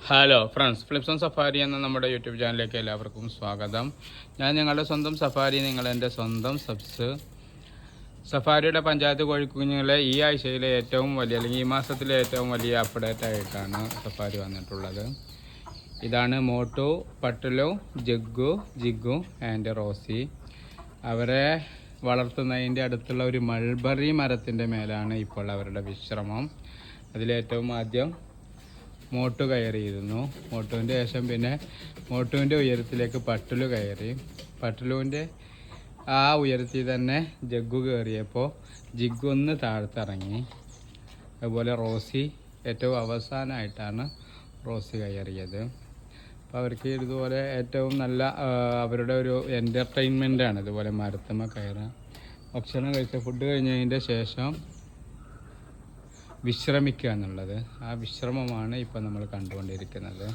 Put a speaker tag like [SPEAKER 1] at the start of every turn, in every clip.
[SPEAKER 1] Hello friends, flips on safari എന്ന നമ്മുടെ YouTube ചാനലിലേക്ക് എല്ലാവർക്കും സ്വാഗതം. ഞാൻ നിങ്ങളുടെ സ്വന്തം സഫാരി, നിങ്ങളെൻ്റെ സ്വന്തം സബ്സ്. സഫാരിയുടെ പഞ്ചായത്ത് കോഴിക്കുഞ്ഞുങ്ങളെ ഈ ആഴ്ചയിലെ ഏറ്റവും വലിയ, അല്ലെങ്കിൽ ഈ മാസത്തിലെ ഏറ്റവും വലിയ അപ്ഡേറ്റ് ആയിട്ടാണ് സഫാരി വന്നിട്ടുള്ളത്. ഇതാണ് മോട്ടു, പട്ടുലു, ജഗ്ഗു, ജിഗ്ഗു ആൻഡ് റോസി. അവരെ വളർത്തുന്നതിൻ്റെ അടുത്തുള്ള ഒരു മൾബറി മരത്തിൻ്റെ മേലാണ് ഇപ്പോൾ അവരുടെ വിശ്രമം. അതിലേറ്റവും ആദ്യം മോട്ടു കയറിയിരുന്നു. മോട്ടുവിൻ്റെ ശേഷം പിന്നെ മോട്ടുവിൻ്റെ ഉയരത്തിലേക്ക് പട്ടുലു കയറി. പട്ടുലുവിൻ്റെ ആ ഉയരത്തിൽ തന്നെ ജഗ്ഗു കയറിയപ്പോൾ ജിഗ്ഗു ഒന്ന് താഴ്ത്തിറങ്ങി. അതുപോലെ റോസി ഏറ്റവും അവസാനമായിട്ടാണ് റോസി കയറിയത്. അപ്പോൾ അവർക്ക് ഇതുപോലെ ഏറ്റവും നല്ല അവരുടെ ഒരു എൻ്റർടൈൻമെൻറ്റാണ് ഇതുപോലെ മരത്തുമ്മ കയറുക. ഭക്ഷണം കഴിച്ച ഫുഡ് കഴിഞ്ഞതിൻ്റെ ശേഷം വിശ്രമിക്കുക എന്നുള്ളത്, ആ വിശ്രമമാണ് ഇപ്പോൾ നമ്മൾ കണ്ടുകൊണ്ടിരിക്കുന്നത്.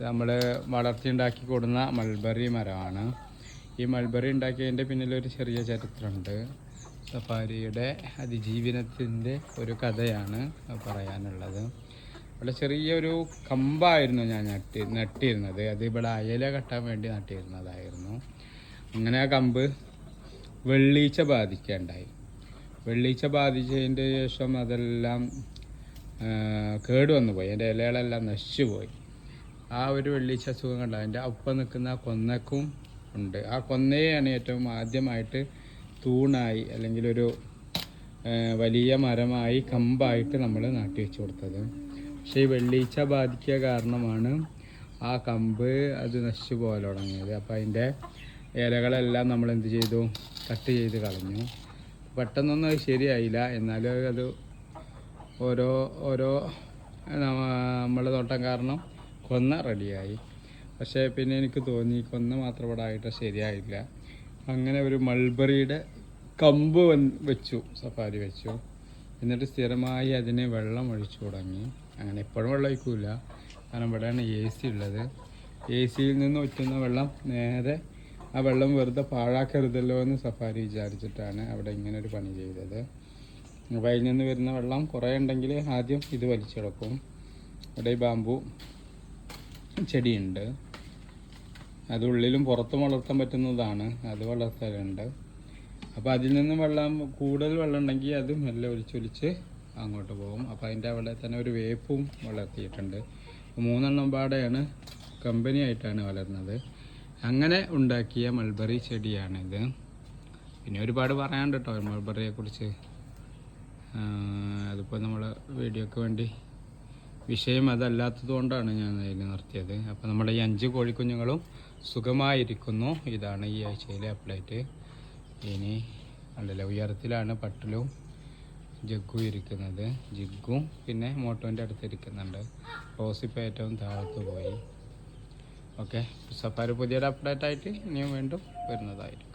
[SPEAKER 1] നമ്മൾ വളർത്തിയുണ്ടാക്കി കൊടുക്കുന്ന മൾബറി മരമാണ്. ഈ മൾബറി ഉണ്ടാക്കിയതിൻ്റെ പിന്നിലൊരു ചെറിയ ചരിത്രമുണ്ട്. സഫാരിയുടെ അതിജീവനത്തിൻ്റെ ഒരു കഥയാണ് പറയാനുള്ളത്. വളരെ ചെറിയൊരു കമ്പായിരുന്നു ഞാൻ നട്ടിരുന്നത്. അത് ഇവിടെ അയല കെട്ടാൻ വേണ്ടി നട്ടിരുന്നതായിരുന്നു. അങ്ങനെ ആ കമ്പ് വെള്ളീച്ച ബാധിക്കുകയുണ്ടായി. വെള്ളീച്ച ബാധിച്ചതിൻ്റെ ശേഷം അതെല്ലാം കേടുവന്നു പോയി. അതിൻ്റെ ഇലകളെല്ലാം നശിച്ചു പോയി. ആ ഒരു വെള്ളീച്ച അസുഖം കണ്ട അതിൻ്റെ ഒപ്പം നിൽക്കുന്ന കൊന്നക്കും ഉണ്ട്. ആ കൊന്നയാണ് ഏറ്റവും ആദ്യമായിട്ട് തൂണായി, അല്ലെങ്കിൽ ഒരു വലിയ മരമായി കമ്പായിട്ട് നമ്മൾ നാട്ടി വെച്ച് കൊടുത്തത്. പക്ഷേ ഈ വെള്ളീച്ച ബാധിക്കുക കാരണമാണ് ആ കമ്പ് അത് നശിച്ചു പോകാൻ തുടങ്ങിയത്. അപ്പോൾ അതിൻ്റെ ഇലകളെല്ലാം നമ്മൾ എന്ത് ചെയ്തു? കട്ട് ചെയ്ത് കളഞ്ഞു. പെട്ടെന്നൊന്നും അത് ശരിയായില്ല. എന്നാലും അത് ഓരോ നമ്മളെ തോട്ടം കാരണം കൊന്ന റെഡിയായി. പക്ഷേ പിന്നെ എനിക്ക് തോന്നി കൊന്ന മാത്രം ഇവിടെ ആയിട്ട് ശരിയായില്ല. അങ്ങനെ ഒരു മൾബറിയുടെ കമ്പ് വെച്ചു, സഫാരി വെച്ചു. എന്നിട്ട് സ്ഥിരമായി അതിന് വെള്ളം ഒഴിച്ചു തുടങ്ങി. അങ്ങനെ എപ്പോഴും വെള്ളം ഒഴിക്കില്ല, കാരണം ഇവിടെയാണ് AC ഉള്ളത്. AC-യിൽ നിന്ന് ഒറ്റുന്ന വെള്ളം നേരെ ആ വെള്ളം വെറുതെ പാഴാക്കരുതല്ലോ എന്ന് സഫാരി വിചാരിച്ചിട്ടാണ് അവിടെ ഇങ്ങനെ ഒരു പണി ചെയ്തത്. അപ്പോൾ അതിൽ നിന്ന് വരുന്ന വെള്ളം കുറേ ഉണ്ടെങ്കിൽ ആദ്യം ഇത് വലിച്ചെടുക്കും. ഇവിടെ ഈ ബാമ്പു ചെടിയുണ്ട്, അത് ഉള്ളിലും പുറത്തും വളർത്താൻ പറ്റുന്നതാണ്, അത് വളർത്തലുണ്ട്. അപ്പോൾ അതിൽ നിന്ന് കൂടുതൽ വെള്ളം ഉണ്ടെങ്കിൽ അത് മെല്ലെ ഒലിച്ചൊലിച്ച് അങ്ങോട്ട് പോകും. അപ്പോൾ അതിൻ്റെ അവിടെ തന്നെ ഒരു വേപ്പും വളർത്തിയിട്ടുണ്ട്. 3 പാടെയാണ് കമ്പനി ആയിട്ടാണ് വളരുന്നത്. അങ്ങനെ ഉണ്ടാക്കിയ മൾബറി ചെടിയാണിത്. പിന്നെ ഒരുപാട് പറയാനുണ്ട് കേട്ടോ മൾബറിയെക്കുറിച്ച്. അതിപ്പോൾ നമ്മൾ വീഡിയോക്ക് വേണ്ടി വിഷയം അതല്ലാത്തത് കൊണ്ടാണ് ഞാൻ അതിൽ നിർത്തിയത്. അപ്പോൾ നമ്മുടെ ഈ 5 കോഴിക്കുഞ്ഞുങ്ങളും സുഖമായിരിക്കുന്നു. ഇതാണ് ഈ ആഴ്ചയിലെ അപ്ഡേറ്റ്. ഇനി ഉണ്ടല്ലോ, ഉയരത്തിലാണ് പട്ടിലും ജഗ്ഗു ഇരിക്കുന്നത്. ജിഗ്ഗും പിന്നെ മോട്ടോൻ്റെ അടുത്ത് ഇരിക്കുന്നുണ്ട്. റോസിപ്പോൾ ഏറ്റവും താഴത്ത് പോയി. ഓക്കെ, സഫാരി പുതിയൊരു അപ്ഡേറ്റ് ആയിട്ട് ഇനിയും വീണ്ടും വരുന്നതായിരിക്കും.